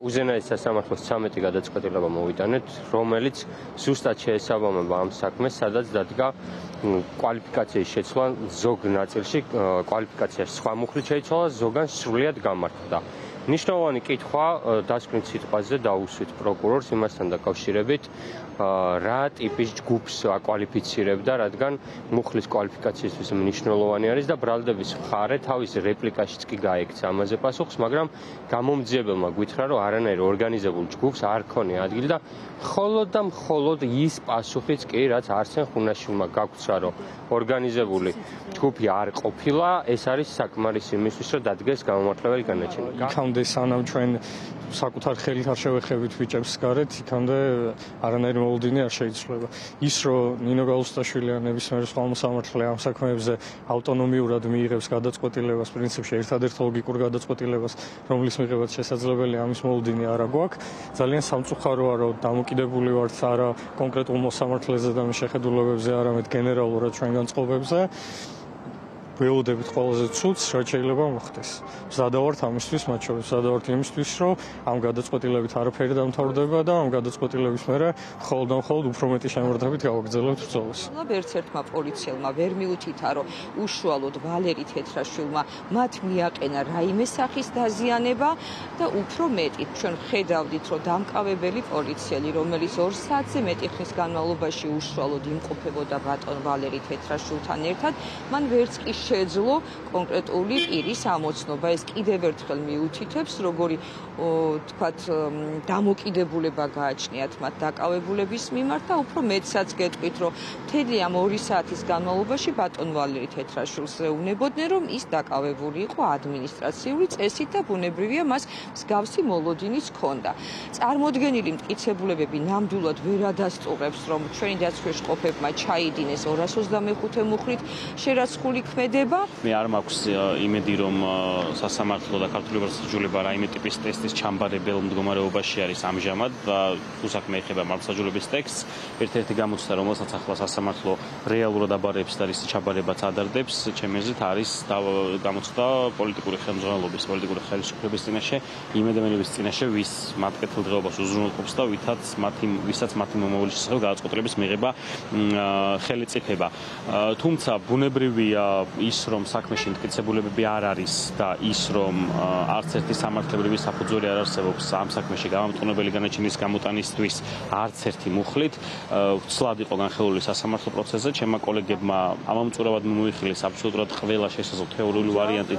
უზენაეს სასამართლოს 13 გადაწყვეტილება მოვიტანეთ, რომელიც ზუსტად შეესაბამება ამ საქმეს, სადაც დადგა კვალიფიკაციის შეცვლა ზოგ ნაწილში, კვალიფიკაციაში სხვა მუხლით შეიცვალა, ზოგან სრულიად გამართლდა. ნიშნავანი კითხვა დასკვნით სიტყვაზე დაუსვით პროკურორს იმასთან დაკავშირებით, რა ტიპის ჯგუფს აკვალიფიცირებდა, რადგან მუხლის კვალიფიკაციისთვის მნიშვნელოვანი არის და ბრალდების მხარე თავის რეპლიკაშიც კი გაექცა ამაზე პასუხს, მაგრამ გამომძიებელმა გვითხრა, რომ არანაირ ორგანიზებულ ჯგუფს არ ქონია ადგილი და მხოლოდ და მხოლოდ ის პასუხიც კი, რაც არსენ ხუნაშვილმა გაგვცრა, რომ ორგანიზებული ჯგუფი არ ყოფილა, ეს არის საკმარისი იმისთვის, რომ დადგეს გამომართლებელი განაჩენი. იქამდე სანამ ჩვენ საკუთარ ხელით არ შევეხებით ბიჭებს გარეთ, იქამდე არანაირი მოლოდინი არ შეიცვლება. ის რომ ნინო გაუსტაშვილი ან ნებისმიერ სხვა მოსამართლე ამ საქმეებზე ავტონომიურად მიიღებს გადაწყვეტილებას, პრინციპში ერთადერთ ლოგიკურ გადაწყვეტილებას, რომლის მიღებაც შესაძლებელია, ამის მოლოდინი არ აქვს. ძალიან სამწუხაროა, რომ დამოკიდებული ვართ არა კონკრეტულ მოსამართლეზე და მის შეხედულებებზე, არამედ გენერალურად ჩვენგან წყობებზე. ველოდებით ყველაზე ცუდს, რაც შეიძლება მოხდეს. მზადა ვართ ამისთვის, მათ შორის მზადა ვართ იმისთვის, რომ ამ გადაწყვეტილებით არაფერი დამთავრდება და ამ გადაწყვეტილების მერე მხოლოდ და მხოლოდ უფრო მეტი შემოერთებით გავაგრძელებთ ბრძოლას. ერთ-ერთმა პოლიციელმა ვერ მიუთითა, რომ უშუალოდ ვალერი თეთრაშვილმა მათ მიაყენა რაიმე სახის დაზიანება და უფრო მეტი ჩვენ ხედავდით, რომ დამკავებელი პოლიციელი, რომელიც 2 საათზე მეტი ხნის განმავლობაში უშუალოდ იმყოფებოდა ბატონ ვალერი თეთრაშვილთან ერთად, მან ვერც კი შეძლო კონკრეტული პირის ამოცნობა. ეს კიდევ ერთხელ მიუთითებს, როგორი თქვათ დამოკიდებულება გააჩნიათ მათ დაკავებულების მიმართ და უფრო მეტსაც გეტყვით, რომ მთელი ამ 2 საათის განმავლობაში ბატონ ვალერი თეთრაშვილს ეუბნებოდნენ, რომ ის დაკავებული იყო ადმინისტრაციული წესით და ბუნებრივია მას მსგავსი მოლოდინიც ჰქონდა. წარმოდგენილი მტკიცებულებები ნამდვილად ვერ ადასტურებს, რომ ჩვენი დაცვისყოფებმა ჩაიდინეს 225 მუხლით შერაცხული ქმედება. მე არ მაქვს იმედი, რომ სასამართლო და ქართული მართლმსაჯულება რაიმე ტიპის ტესტის ჩამბარებელ მდგომარეობაში არის ამჟამად და თუ საქმე ეხება მართლმსაჯულების ტექსტს, ერთ-ერთი გამოცდა, რომელსაც ახლა სასამართლო რეალურად აბარებს და რის ჩაბარებაც ადარდებს, ჩემი აზრით არის გამოცდა პოლიტიკური ხელმძღვანელობის, პოლიტიკური ხელისუფლების წინაშე, იმედმენების წინაშე, ვის მათ კეთილდღეობას უზრუნველყოფს და ვისაც მათი მომავლის შესახებ გადაწყვეტილების მიღება ხელიწიფება. თუმცა ბუნებრივია ის, რომ საქმეში მტკიცებულებები არ არის და ის, რომ არც ერთი სამართლებრივი საფუძველი არ არსებობს ამ საქმეში გამამტყუნებელი განაჩენის გამოტანისთვის არც ერთი მუხლით, ვცლად იყო განხილული სასამართლო პროცესზე, ჩემმა კოლეგებმა ამომწურავად მოიხილეს აბსოლუტურად ყველა შესაძლო თეორიული ვარიანტი.